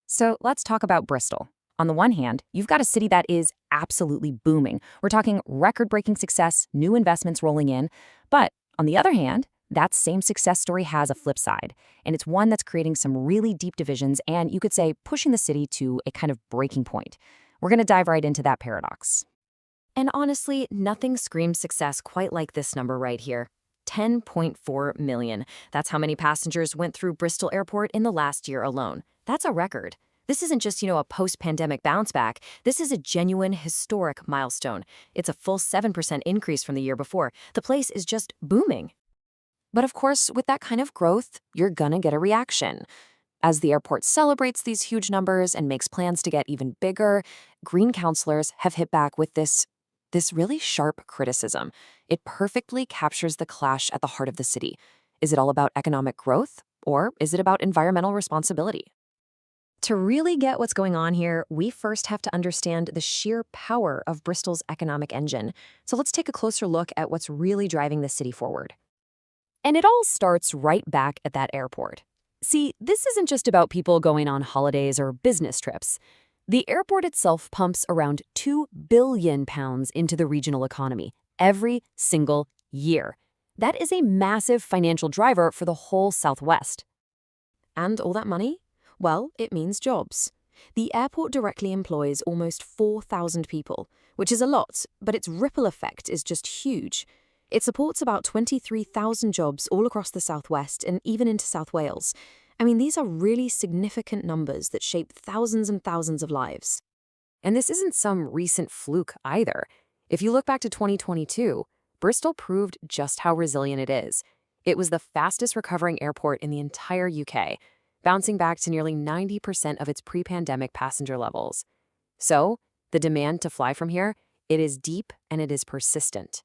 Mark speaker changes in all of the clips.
Speaker 1: So let's talk about Bristol. On the one hand, you've got a city that is absolutely booming. We're talking record-breaking success, new investments rolling in. But on the other hand, that same success story has a flip side, and it's one that's creating some really deep divisions and you could say pushing the city to a kind of breaking point. We're going to dive right into that paradox. And honestly, nothing screams success quite like this number right here. 10.4 million. That's how many passengers went through Bristol Airport in the last year alone. That's a record. This isn't just, a post-pandemic bounce back. This is a genuine historic milestone. It's a full 7% increase from the year before. The place is just booming. But of course, with that kind of growth, you're gonna get a reaction. As the airport celebrates these huge numbers and makes plans to get even bigger, green counselors have hit back with this really sharp criticism. It perfectly captures the clash at the heart of the city. Is it all about economic growth, or is it about environmental responsibility? To really get what's going on here, we first have to understand the sheer power of Bristol's economic engine. So let's take a closer look at what's really driving the city forward. And it all starts right back at that airport. See, this isn't just about people going on holidays or business trips. The airport itself pumps around £2 billion into the regional economy every single year. That is a massive financial driver for the whole Southwest. And all that money? Well, it means jobs. The airport directly employs almost 4,000 people, which is a lot, but its ripple effect is just huge. It supports about 23,000 jobs all across the Southwest and even into South Wales. I mean, these are really significant numbers that shape thousands and thousands of lives. And this isn't some recent fluke either. If you look back to 2022, Bristol proved just how resilient it is. It was the fastest recovering airport in the entire UK, bouncing back to nearly 90% of its pre-pandemic passenger levels. So, the demand to fly from here, it is deep and it is persistent.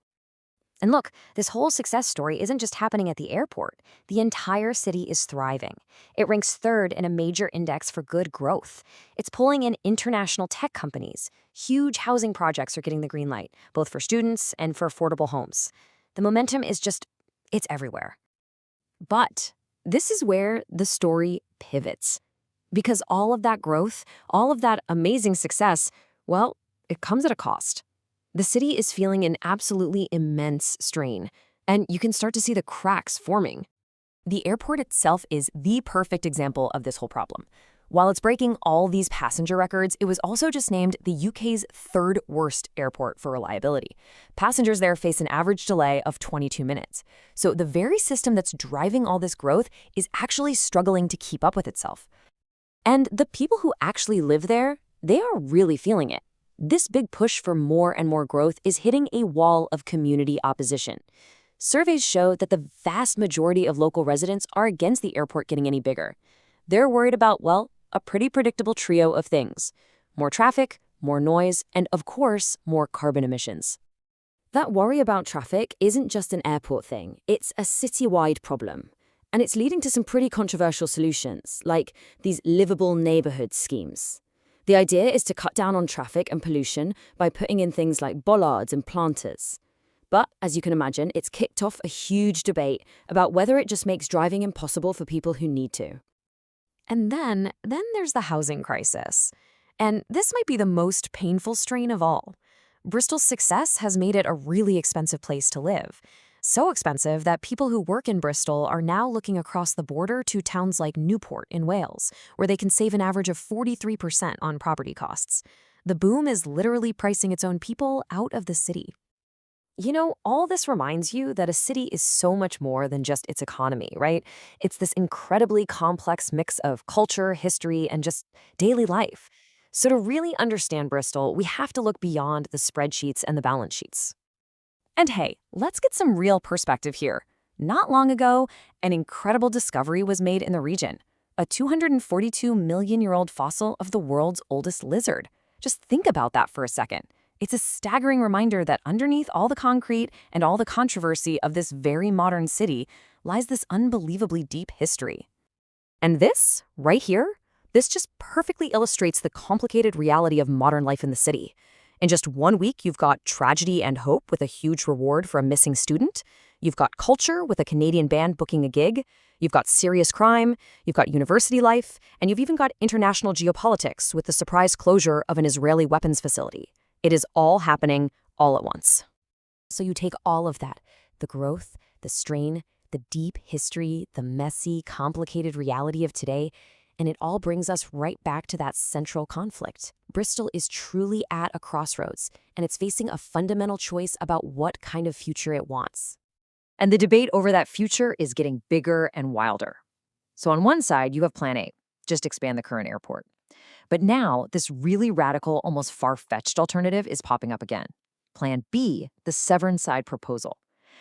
Speaker 1: And look, this whole success story isn't just happening at the airport. The entire city is thriving. It ranks third in a major index for good growth. It's pulling in international tech companies. Huge housing projects are getting the green light, both for students and for affordable homes. The momentum is it's everywhere. But this is where the story pivots. Because all of that growth, all of that amazing success, well, it comes at a cost. The city is feeling an absolutely immense strain, and you can start to see the cracks forming. The airport itself is the perfect example of this whole problem. While it's breaking all these passenger records, it was also just named the UK's third worst airport for reliability. Passengers there face an average delay of 22 minutes. So the very system that's driving all this growth is actually struggling to keep up with itself. And the people who actually live there, they are really feeling it. This big push for more and more growth is hitting a wall of community opposition. Surveys show that the vast majority of local residents are against the airport getting any bigger. They're worried about, well, a pretty predictable trio of things: more traffic, more noise, and of course, more carbon emissions. That worry about traffic isn't just an airport thing, it's a citywide problem. And it's leading to some pretty controversial solutions, like these livable neighborhood schemes. The idea is to cut down on traffic and pollution by putting in things like bollards and planters. But, as you can imagine, it's kicked off a huge debate about whether it just makes driving impossible for people who need to. And then there's the housing crisis. And this might be the most painful strain of all. Bristol's success has made it a really expensive place to live. So expensive that people who work in Bristol are now looking across the border to towns like Newport in Wales, where they can save an average of 43% on property costs. The boom is literally pricing its own people out of the city. All this reminds you that a city is so much more than just its economy, right? It's this incredibly complex mix of culture, history, and just daily life. So to really understand Bristol, we have to look beyond the spreadsheets and the balance sheets. And hey, let's get some real perspective here. Not long ago, an incredible discovery was made in the region: a 242-million-year-old fossil of the world's oldest lizard. Just think about that for a second. It's a staggering reminder that underneath all the concrete and all the controversy of this very modern city lies this unbelievably deep history. And this, right here, this just perfectly illustrates the complicated reality of modern life in the city. In just 1 week, you've got tragedy and hope with a huge reward for a missing student. You've got culture with a Canadian band booking a gig, you've got serious crime, you've got university life, and you've even got international geopolitics with the surprise closure of an Israeli weapons facility. It is all happening all at once. So you take all of that, the growth, the strain, the deep history, the messy, complicated reality of today, and it all brings us right back to that central conflict. Bristol is truly at a crossroads, and it's facing a fundamental choice about what kind of future it wants. And the debate over that future is getting bigger and wilder. So on one side, you have Plan A, just expand the current airport. But now, this really radical, almost far-fetched alternative is popping up again. Plan B, the Severn side proposal.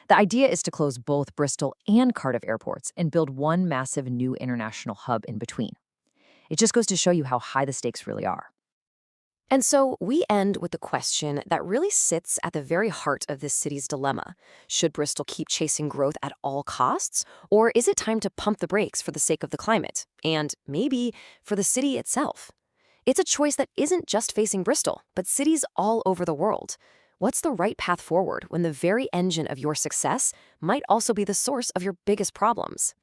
Speaker 1: The idea is to close both Bristol and Cardiff airports and build one massive new international hub in between. It just goes to show you how high the stakes really are. And so we end with the question that really sits at the very heart of this city's dilemma. Should Bristol keep chasing growth at all costs, or is it time to pump the brakes for the sake of the climate, and maybe for the city itself? It's a choice that isn't just facing Bristol, but cities all over the world. What's the right path forward when the very engine of your success might also be the source of your biggest problems?